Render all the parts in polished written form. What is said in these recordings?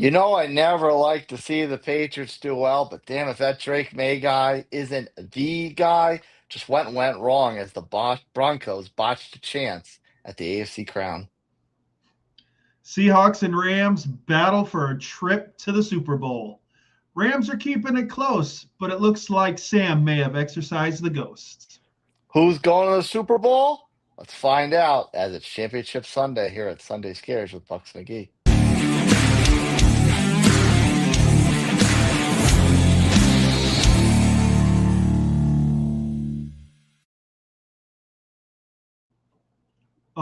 I never like to see the Patriots do well, but damn, if that Drake May guy isn't the guy, just went wrong as the Broncos botched a chance at the AFC crown. Seahawks and Rams battle for a trip to the Super Bowl. Rams are keeping it close, but it looks like Sam may have exercised the ghosts. Who's going to the Super Bowl? Let's find out as it's Championship Sunday here at Sunday Scaries with Buccs McGee.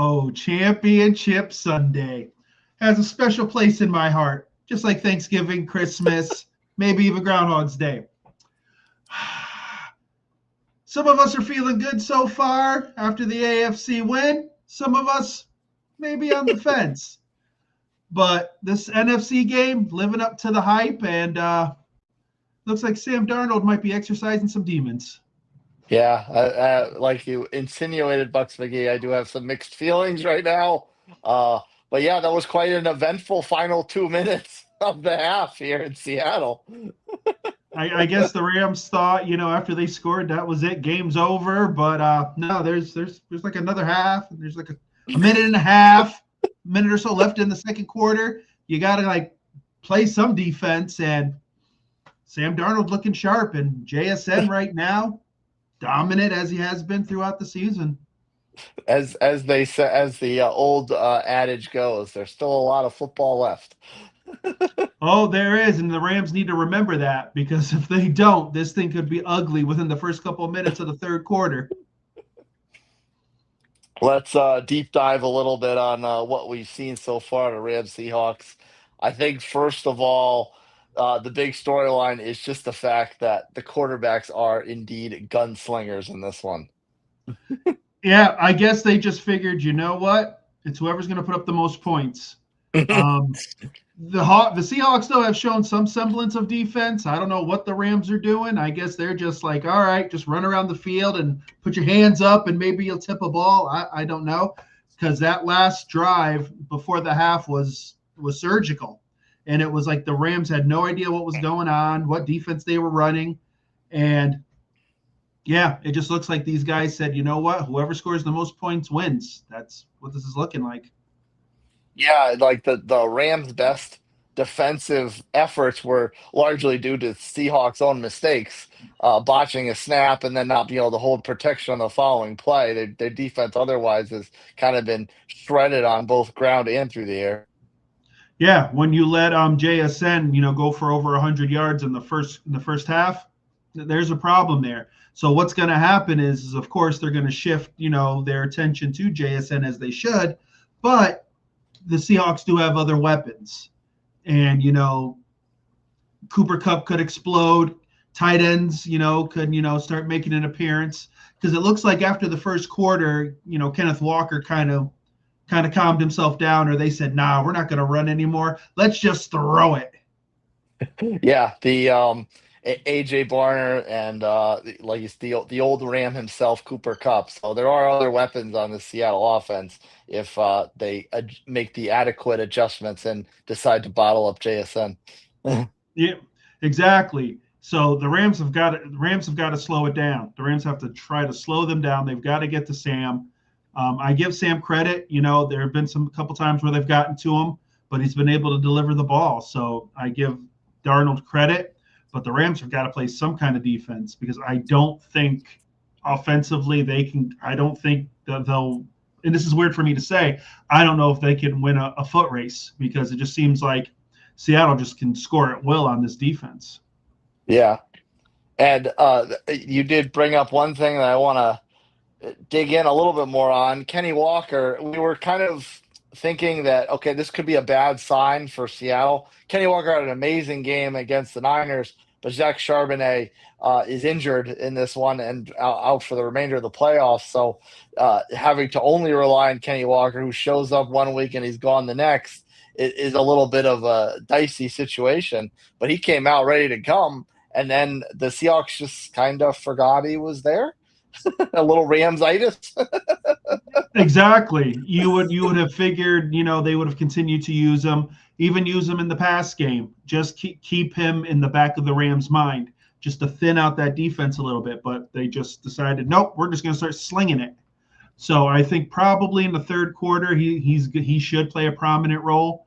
Oh, Championship Sunday has a special place in my heart, just like Thanksgiving, Christmas, maybe even Groundhog's Day. Some of us are feeling good so far after the AFC win. Some of us maybe on the fence. But this NFC game living up to the hype, and looks like Sam Darnold might be exercising some demons. Yeah, like you insinuated, Bucks McGee, I do have some mixed feelings right now. But yeah, that was quite an eventful final 2 minutes of the half here in Seattle. I guess the Rams thought, after they scored, that was it, game's over. But no, there's like another half. There's like a minute and a half, minute or so left in the second quarter. You got to play some defense, and Sam Darnold looking sharp, and JSN right now dominant as he has been throughout the season. As they say, as the old adage goes, there's still a lot of football left. Oh, there is, and the Rams need to remember that, because if they don't, this thing could be ugly within the first couple of minutes of the third quarter. Let's deep dive a little bit on what we've seen so far to Rams-Seahawks. I think, first of all, the big storyline is just the fact that the quarterbacks are indeed gunslingers in this one. Yeah, I guess they just figured, you know what? It's whoever's going to put up the most points. The Seahawks, though, have shown some semblance of defense. I don't know what the Rams are doing. I guess they're just like, all right, just run around the field and put your hands up and maybe you'll tip a ball. I don't know, because that last drive before the half was surgical. And it was like the Rams had no idea what was going on, what defense they were running. And, yeah, it just looks like these guys said, you know what, whoever scores the most points wins. That's what this is looking like. Yeah, like the Rams' best defensive efforts were largely due to Seahawks' own mistakes, botching a snap and then not being able to hold protection on the following play. Their defense otherwise has kind of been shredded on both ground and through the air. Yeah, when you let JSN, go for over 100 yards in the first half, there's a problem there. So what's going to happen is, of course, they're going to shift, their attention to JSN as they should, but the Seahawks do have other weapons. And, Cooper Kupp could explode. Tight ends, could, start making an appearance. Because it looks like after the first quarter, Kenneth Walker kind of calmed himself down, or they said, nah, we're not going to run anymore. Let's just throw it. Yeah, the A.J. Barner and the old Ram himself, Cooper Kupp. So there are other weapons on the Seattle offense if they make the adequate adjustments and decide to bottle up JSN. Yeah, exactly. So the Rams have got to slow it down. The Rams have to try to slow them down. They've got to get to Sam. I give Sam credit. There have been a couple times where they've gotten to him, but he's been able to deliver the ball. So I give Darnold credit. But the Rams have got to play some kind of defense, because I don't think offensively they can. I don't think that they'll. And this is weird for me to say. I don't know if they can win a foot race, because it just seems like Seattle just can score at will on this defense. Yeah. And you did bring up one thing that I want to dig in a little bit more on. Kenny Walker, we were kind of thinking that, okay, this could be a bad sign for Seattle. Kenny Walker had an amazing game against the Niners, but Zach Charbonnet is injured in this one and out for the remainder of the playoffs. So having to only rely on Kenny Walker, who shows up one week and he's gone the next, is a little bit of a dicey situation. But he came out ready to come, and then the Seahawks just kind of forgot he was there. A little Ramsitis. Exactly. You would have figured, they would have continued to use him. even use him in the pass game. Just keep him in the back of the Rams' mind, just to thin out that defense a little bit. But they just decided, nope, we're just going to start slinging it. So I think probably in the third quarter, he should play a prominent role.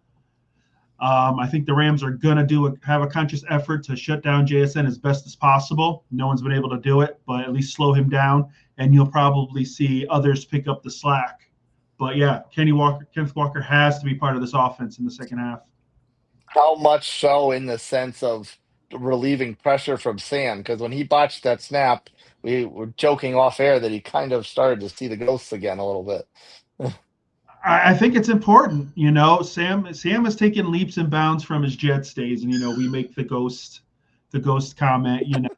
I think the Rams are going to have a conscious effort to shut down JSN as best as possible. No one's been able to do it, but at least slow him down, and you'll probably see others pick up the slack. But yeah, Kenneth Walker has to be part of this offense in the second half. How much so in the sense of relieving pressure from Sam? Because when he botched that snap, we were joking off air that he kind of started to see the ghosts again a little bit. I think it's important. Sam has taken leaps and bounds from his Jets days, and we make the ghost comment,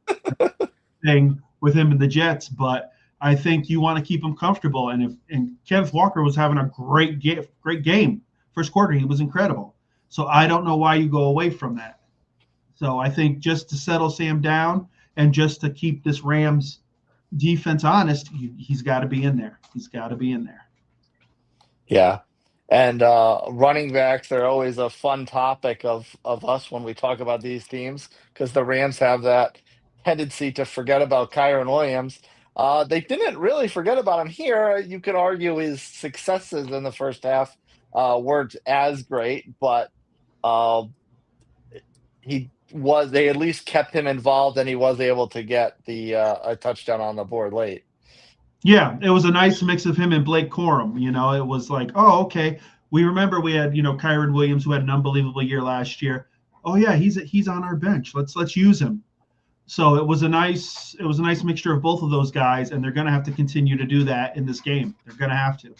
thing with him and the Jets. But I think you want to keep him comfortable. And Kenneth Walker was having a great game. First quarter, he was incredible. So I don't know why you go away from that. So I think just to settle Sam down and just to keep this Rams defense honest, he's got to be in there. He's got to be in there. Yeah. And running backs are always a fun topic of us when we talk about these teams, because the Rams have that tendency to forget about Kyren Williams. They didn't really forget about him here. You could argue his successes in the first half weren't as great, but they at least kept him involved, and he was able to get a touchdown on the board late. Yeah, it was a nice mix of him and Blake Corum. It was like, oh, okay. We remember we had, Kyren Williams, who had an unbelievable year last year. Oh yeah, he's on our bench. Let's use him. So it was a nice mixture of both of those guys, and they're going to have to continue to do that in this game. They're going to have to.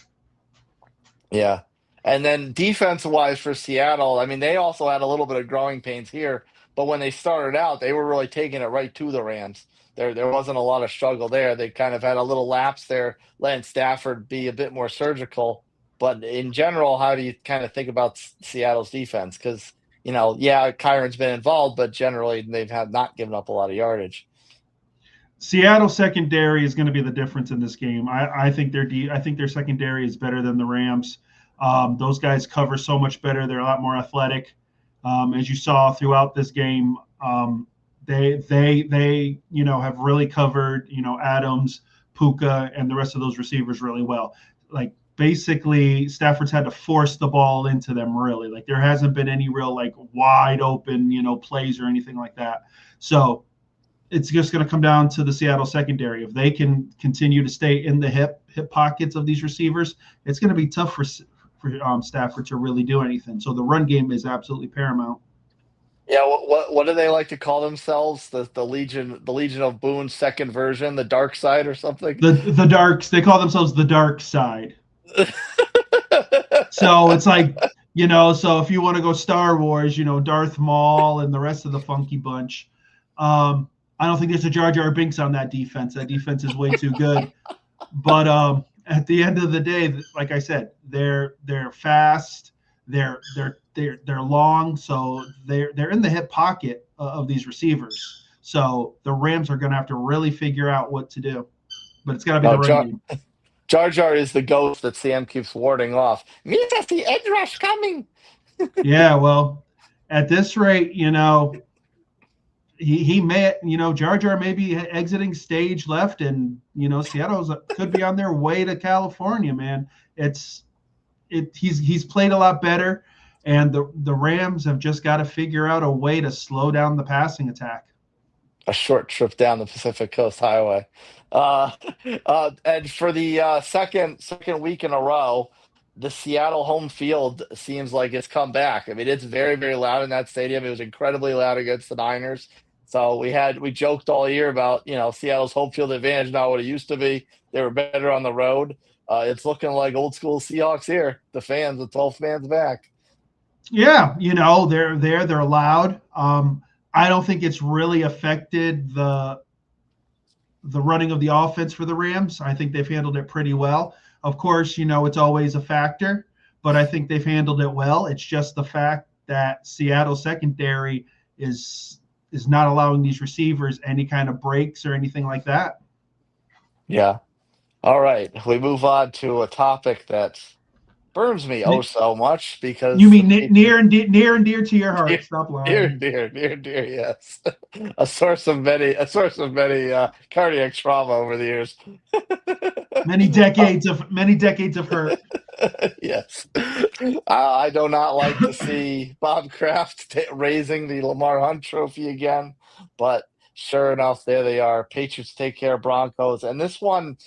Yeah. And then defense-wise for Seattle, I mean, they also had a little bit of growing pains here, but when they started out, they were really taking it right to the Rams. There wasn't a lot of struggle there. They kind of had a little lapse there, letting Stafford be a bit more surgical. But in general, how do you kind of think about Seattle's defense? Because, Kyren's been involved, but generally they've not given up a lot of yardage. Seattle secondary is going to be the difference in this game. I think their secondary is better than the Rams. Those guys cover so much better. They're a lot more athletic. As you saw throughout this game, they have really covered Adams, Puka, and the rest of those receivers really well. Like basically, Stafford's had to force the ball into them really. Like there hasn't been any real wide open plays or anything like that. So it's just going to come down to the Seattle secondary. If they can continue to stay in the hip pockets of these receivers, it's going to be tough for Stafford to really do anything. So the run game is absolutely paramount. Yeah, what do they like to call themselves? The Legion of Boone second version, the dark side or something? The darks, they call themselves the dark side. So it's like, so if you want to go Star Wars, Darth Maul and the rest of the funky bunch. I don't think there's a Jar Jar Binks on that defense. That defense is way too good. But at the end of the day, like I said, they're fast, they're long, so they're in the hip pocket of these receivers. So the Rams are going to have to really figure out what to do. But it's got to be the run game. Jar Jar is the ghost that Sam keeps warding off. Meet us, the edge rush coming. Yeah, well, at this rate, he may, Jar Jar may be exiting stage left, and Seattle could be on their way to California. Man, he's played a lot better, and the Rams have just got to figure out a way to slow down the passing attack. A short trip down the Pacific Coast Highway, and for the second week in a row, the Seattle home field seems like it's come back. I mean, it's very, very loud in that stadium. It was incredibly loud against the Niners. So we joked all year about, Seattle's home field advantage, not what it used to be. They were better on the road. It's looking like old school Seahawks here. The 12 fans back. Yeah, they're loud. I don't think it's really affected the running of the offense for the Rams. I think they've handled it pretty well. Of course, it's always a factor, but I think they've handled it well. It's just the fact that Seattle secondary is not allowing these receivers any kind of breaks or anything like that. Yeah. All right. We move on to a topic that burns me oh so much because You the mean Patriots near and dear to your heart? Stop lying. near, yes. A source of many cardiac trauma over the years. Many decades of hurt. Yes. I do not like to see Bob Kraft raising the Lamar Hunt trophy again, but sure enough, there they are. Patriots take care of Broncos. And this one,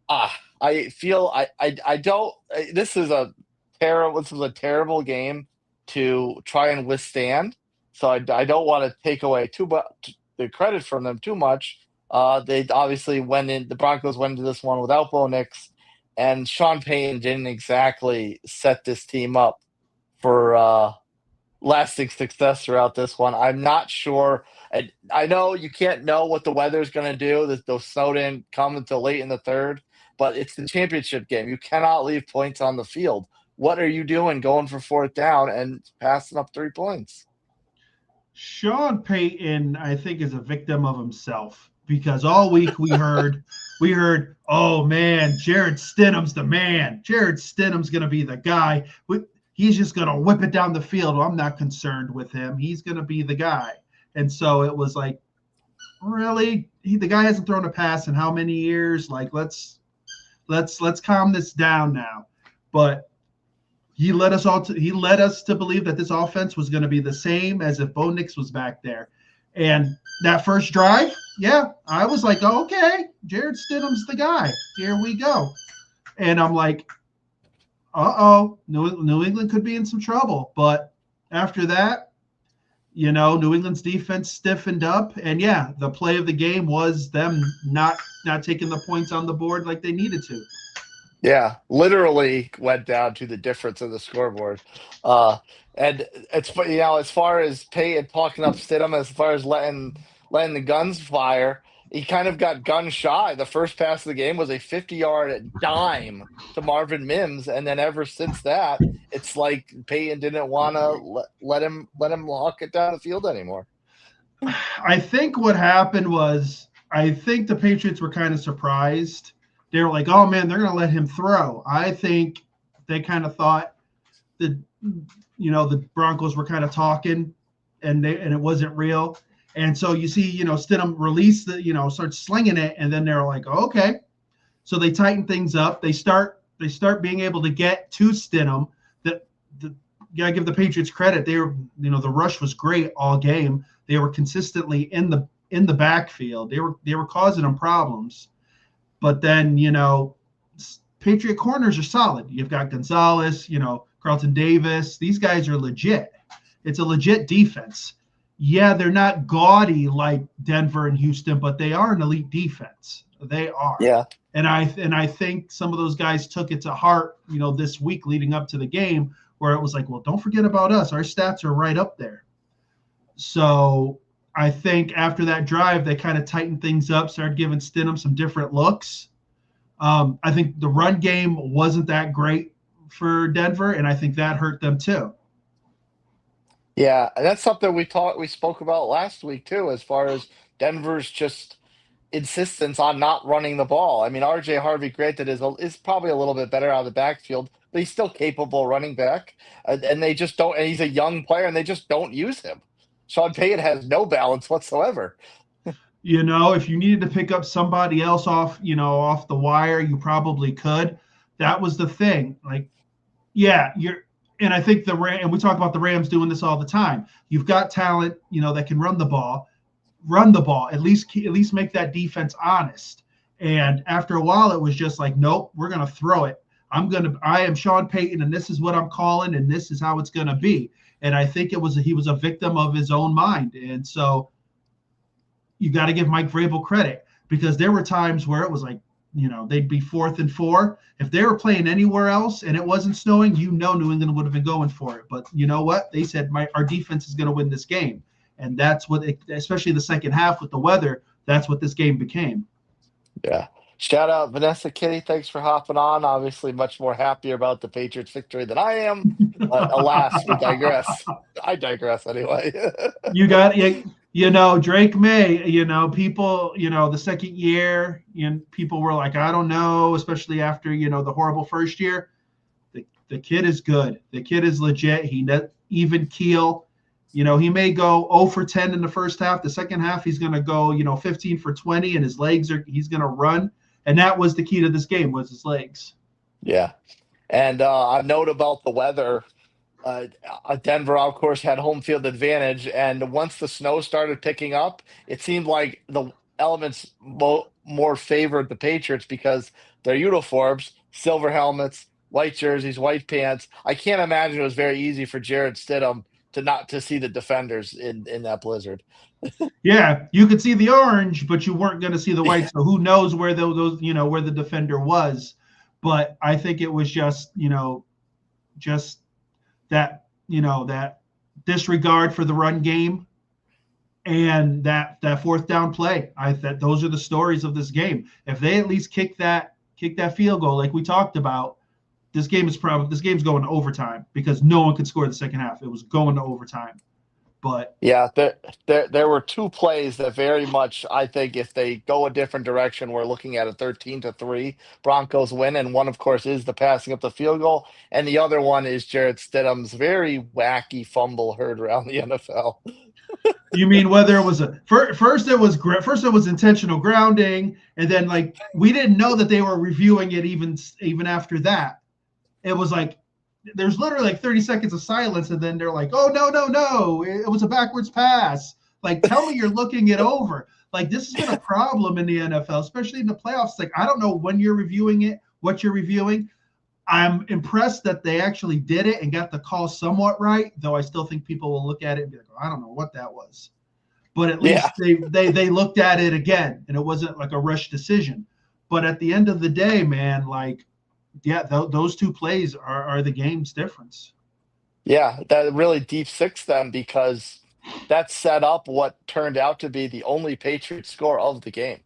I feel I don't. This is a terrible game to try and withstand. So I don't want to take away too much the credit from them too much. They obviously went in. The Broncos went into this one without Bo Nix, and Sean Payton didn't exactly set this team up for lasting success throughout this one. I'm not sure. I know you can't know what the weather's going to do. The snow didn't come until late in the third, but it's the championship game. You cannot leave points on the field. What are you doing going for fourth down and passing up 3 points? Sean Payton, I think, is a victim of himself because all week we heard, oh man, Jarrett Stidham's the man. Jarrett Stidham's going to be the guy. He's just going to whip it down the field. Well, I'm not concerned with him. He's going to be the guy. And so it was like, really? The guy hasn't thrown a pass in how many years? Like, let's calm this down now. But he led us to believe that this offense was going to be the same as if Bo Nix was back there. And that first drive, yeah, I was like, oh, okay, Jarrett Stidham's the guy. Here we go. And I'm like, uh-oh, New England could be in some trouble. But after that, New England's defense stiffened up. And, yeah, the play of the game was them not taking the points on the board like they needed to. Yeah, literally went down to the difference of the scoreboard. And it's as far as Payton talking up Stidham, as far as letting the guns fire, he kind of got gun shy. The first pass of the game was a 50-yard dime to Marvin Mims, and then ever since that, it's like Payton didn't want to let him lock it down the field anymore. I think what happened was the Patriots were kind of surprised. They were like, oh, man, they're going to let him throw. I think they kind of thought that, the Broncos were kind of talking and it wasn't real. And so you see, Stidham release start slinging it. And then they're like, oh, okay. So they tighten things up. They start being able to get to Stidham. I give the Patriots credit. They were, the rush was great all game. They were consistently in the backfield. They were causing them problems. But then, Patriot corners are solid. You've got Gonzalez, Carlton Davis. These guys are legit. It's a legit defense. Yeah, they're not gaudy like Denver and Houston, but they are an elite defense. They are. Yeah. And I think some of those guys took it to heart, this week leading up to the game, where it was like, well, don't forget about us. Our stats are right up there. So I think after that drive, they kind of tightened things up, started giving Stidham some different looks. I think the run game wasn't that great for Denver, and I think that hurt them too. Yeah, and that's something we spoke about last week too, as far as Denver's just insistence on not running the ball. I mean, RJ Harvey, granted, is probably a little bit better out of the backfield, but he's still capable running back, and they just don't. And he's a young player, and they just don't use him. Sean Payton has no balance whatsoever. If you needed to pick up somebody else off the wire, you probably could. That was the thing. Like, yeah, and I think and we talk about the Rams doing this all the time. You've got talent, that can run the ball, at least make that defense honest. And after a while, it was just like, nope, we're going to throw it. I am Sean Payton, and this is what I'm calling, and this is how it's going to be. And I think he was a victim of his own mind. And so you got to give Mike Vrabel credit, because there were times where it was like, they'd be 4th and 4. If they were playing anywhere else and it wasn't snowing, New England would have been going for it. But you know what? They said, our defense is going to win this game. And that's especially the second half with the weather, that's what this game became. Yeah. Shout out Vanessa Kitty. Thanks for hopping on. Obviously much more happier about the Patriots victory than I am. But alas, we digress. I digress anyway. You got Drake May, people, the second year, people were like, I don't know, especially after, the horrible first year. The kid is good. The kid is legit. Even keel. He may go 0 for 10 in the first half. The second half, he's going to go, 15 for 20, and he's going to run. And that was the key to this game, was his legs. Yeah. And a note about the weather. Denver, of course, had home field advantage, and once the snow started picking up, it seemed like the elements more favored the Patriots because their uniforms, silver helmets, white jerseys, white pants. I can't imagine it was very easy for Jared Stidham to see the defenders in that blizzard. Yeah, you could see the orange, but you weren't going to see the white. So who knows where those where the defender was? But I think it was just that that disregard for the run game and that fourth down play. That those are the stories of this game. If they at least kick that field goal like we talked about, this game's going to overtime because no one could score the second half. It was going to overtime. But yeah, there were two plays that very much, I think, if they go a different direction, we're looking at a 13-3 Broncos win. And one, of course, is the passing up the field goal, and the other one is Jared Stidham's very wacky fumble heard around the NFL. You mean whether it was first it was intentional grounding, and then we didn't know that they were reviewing it even after that. It was there's literally 30 seconds of silence, and then they're like, oh, no, it was a backwards pass. Tell me you're looking it over. This has been a problem in the NFL, especially in the playoffs. I don't know when you're reviewing it, what you're reviewing. I'm impressed that they actually did it and got the call somewhat right, though I still think people will look at it and be like, oh, I don't know what that was. But at least they looked at it again, and it wasn't a rush decision. But at the end of the day, man, those two plays are the game's difference. Yeah, that really deep six them because that set up what turned out to be the only Patriots score of the game.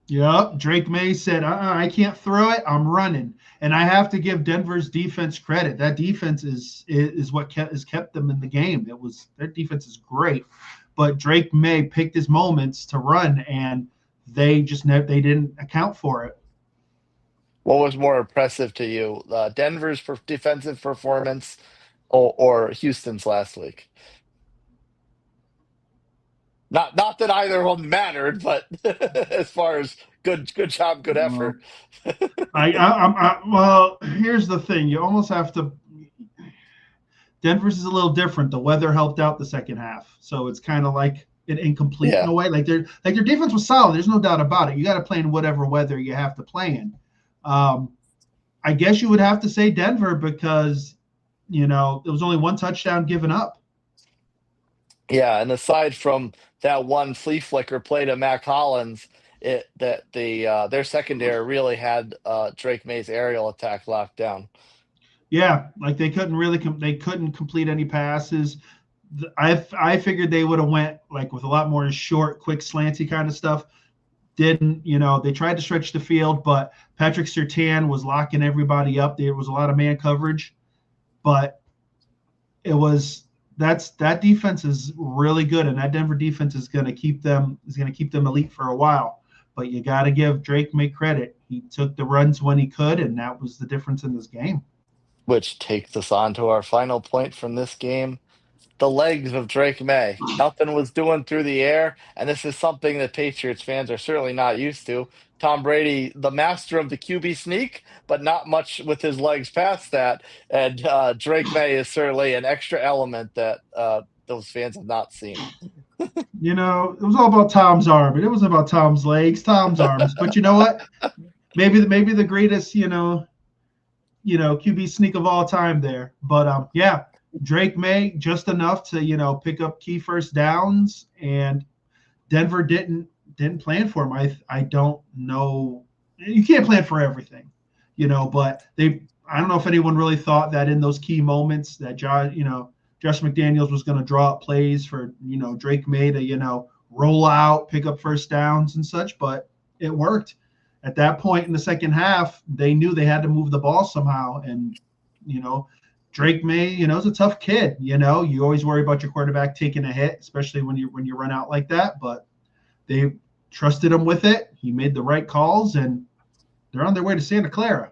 Yep. Drake Maye said, I can't throw it. I'm running. And I have to give Denver's defense credit. That defense is what has kept them in the game. Their defense is great. But Drake Maye picked his moments to run, and they didn't account for it. What was more impressive to you, Denver's defensive performance or Houston's last week? Not that either of them mattered, but as far as good job, good effort. Well, here's the thing: you almost have to. Denver's is a little different. The weather helped out the second half, so it's kind of like an incomplete in a way. Their defense was solid. There's no doubt about it. You got to play in whatever weather you have to play in. I guess you would have to say Denver because, there was only one touchdown given up. Yeah, and aside from that one flea flicker play to Mac Hollins, their secondary really had Drake Maye's aerial attack locked down. Yeah, they couldn't complete any passes. I figured they would have went with a lot more short, quick, slanty kind of stuff. Didn't, they tried to stretch the field, but Patrick Surtain was locking everybody up. There was a lot of man coverage, but that defense is really good, and that Denver defense is going to keep them elite for a while. But you got to give Drake Maye credit. He took the runs when he could, and that was the difference in this game. Which takes us on to our final point from this game. The legs of Drake Maye. Nothing was doing through the air, and this is something that Patriots fans are certainly not used to. Tom Brady, the master of the QB sneak, but not much with his legs past that. And Drake Maye is certainly an extra element that those fans have not seen. It was all about Tom's arm, and it wasn't about Tom's legs, Tom's arms. But you know what? Maybe the greatest, QB sneak of all time there. But yeah. Drake Maye just enough to pick up key first downs, and Denver didn't plan for him. I don't know. You can't plan for everything, but I don't know if anyone really thought that in those key moments that Josh McDaniels was going to draw up plays for Drake Maye to roll out, pick up first downs and such, but it worked. At that point in the second half, they knew they had to move the ball somehow, and Drake Maye, is a tough kid. You always worry about your quarterback taking a hit, especially when you run out like that. But they trusted him with it. He made the right calls, and they're on their way to Santa Clara.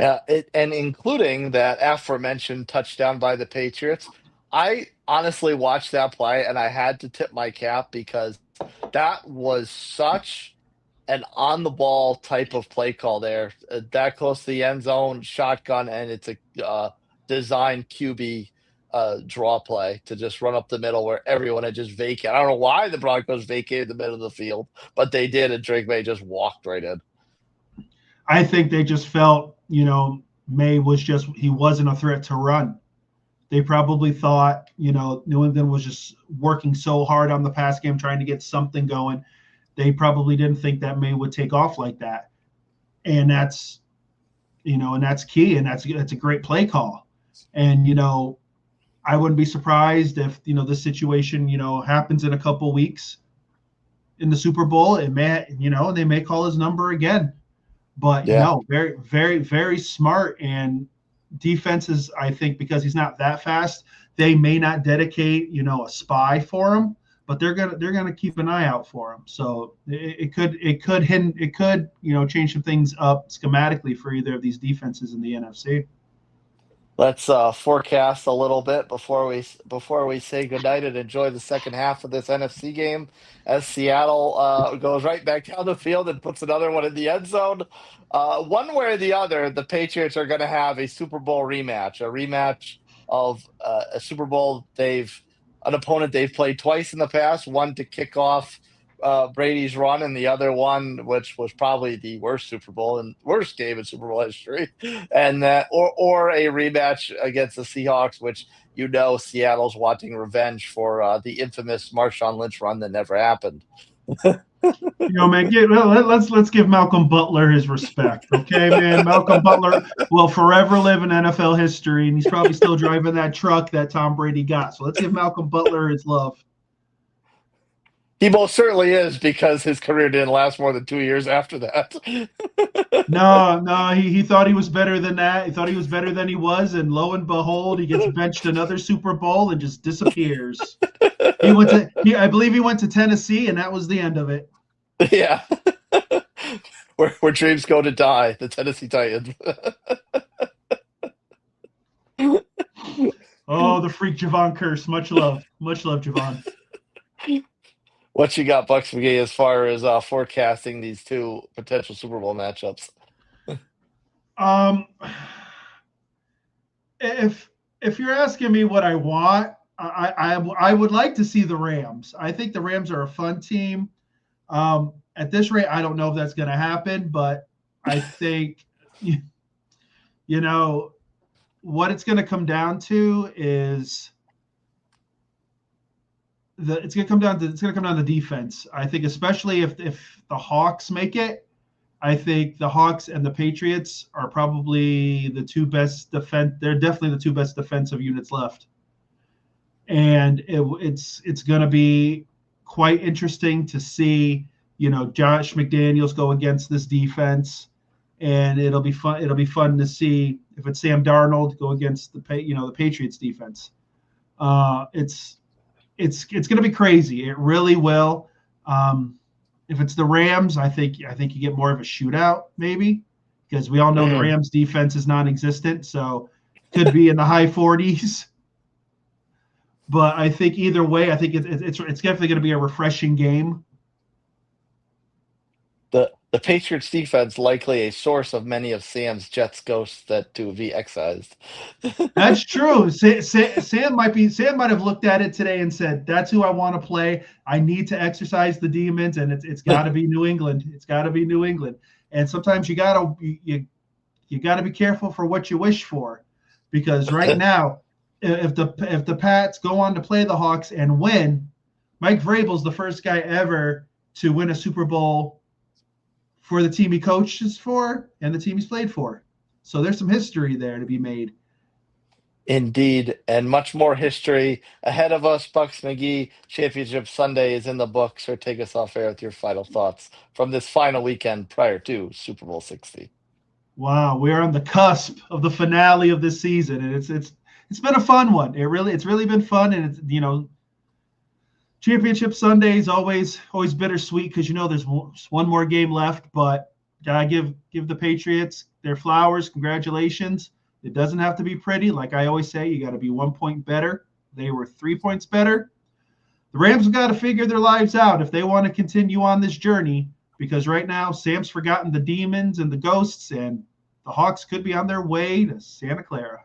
And including that aforementioned touchdown by the Patriots. I honestly watched that play and I had to tip my cap because that was such an on the ball type of play call there. That close to the end zone, shotgun, and it's a design QB draw play to just run up the middle where everyone had just vacated. I don't know why the Broncos vacated the middle of the field, but they did, and Drake May just walked right in. I think they just felt, Maye he wasn't a threat to run. They probably thought, New England was just working so hard on the pass game, trying to get something going. They probably didn't think that Maye would take off like that. And that's, and that's key. And that's a great play call. And, I wouldn't be surprised if, this situation, happens in a couple weeks in the Super Bowl. It may, they may call his number again. But Yeah. very, very, very smart. And defenses, I think, because he's not that fast, they may not dedicate, a spy for him, but they're gonna keep an eye out for him. So it could change some things up schematically for either of these defenses in the NFC. Let's forecast a little bit before we say goodnight and enjoy the second half of this NFC game as Seattle goes right back down the field and puts another one in the end zone. One way or the other, the Patriots are going to have a Super Bowl rematch, of a Super Bowl an opponent they've played twice in the past, one to kick off Brady's run, and the other one, which was probably the worst worst game in Super Bowl history, and or a rematch against the Seahawks, which Seattle's wanting revenge for the infamous Marshawn Lynch run that never happened. Man, let's give Malcolm Butler his respect, okay, man. Malcolm Butler will forever live in NFL history, and he's probably still driving that truck that Tom Brady got. So let's give Malcolm Butler his love. He most certainly is, because his career didn't last more than 2 years after that. No, he thought he was better than that. He thought he was better than he was, and lo and behold, he gets benched another Super Bowl and just disappears. I believe he went to Tennessee, and that was the end of it. Yeah. Where dreams go to die, the Tennessee Titans. Oh, the freak Javon curse. Much love, Javon. What you got, Buccs McGee, as far as forecasting these two potential Super Bowl matchups? If you're asking me what I want, I would like to see the Rams. I think the Rams are a fun team. At this rate, I don't know if that's going to happen, but I think, what it's going to come down to is it's going to come down to defense. I think, especially if the Hawks make it, I think the Hawks and the Patriots are probably the two best They're definitely the two best defensive units left, and it's going to be quite interesting to see, Josh McDaniels go against this defense, and it'll be fun. It'll be fun to see if it's Sam Darnold go against the Patriots defense. It's going to be crazy. It really will. If it's the Rams, I think you get more of a shootout, maybe, because we all know the Rams defense is non-existent, so could be in the high 40s. But I think either way, I think it's definitely going to be a refreshing game. The Patriots defense likely a source of many of Sam's Jets ghosts that to be excised. That's true. Sam might have looked at it today and said, "That's who I want to play. I need to exercise the demons, and it's got to be New England. It's got to be New England." And sometimes you gotta be careful for what you wish for, because right now, if the Pats go on to play the Hawks and win, Mike Vrabel's the first guy ever to win a Super Bowl for the team he coaches for and the team he's played for. So there's some history there to be made. Indeed, and much more history ahead of us. Buccs McGee, Championship Sunday is in the books. Or take us off air with your final thoughts from this final weekend prior to Super Bowl 60. Wow, we're on the cusp of the finale of this season, and it's been a fun one. It's really been fun, and it's Championship Sunday is always bittersweet because there's one more game left, but Gotta give the Patriots their flowers. Congratulations. It doesn't have to be pretty. Like I always say, you got to be 1 point better. They were 3 points better. The Rams have got to figure their lives out if they want to continue on this journey, because right now Sam's forgotten the demons and the ghosts, and the Hawks could be on their way to Santa Clara.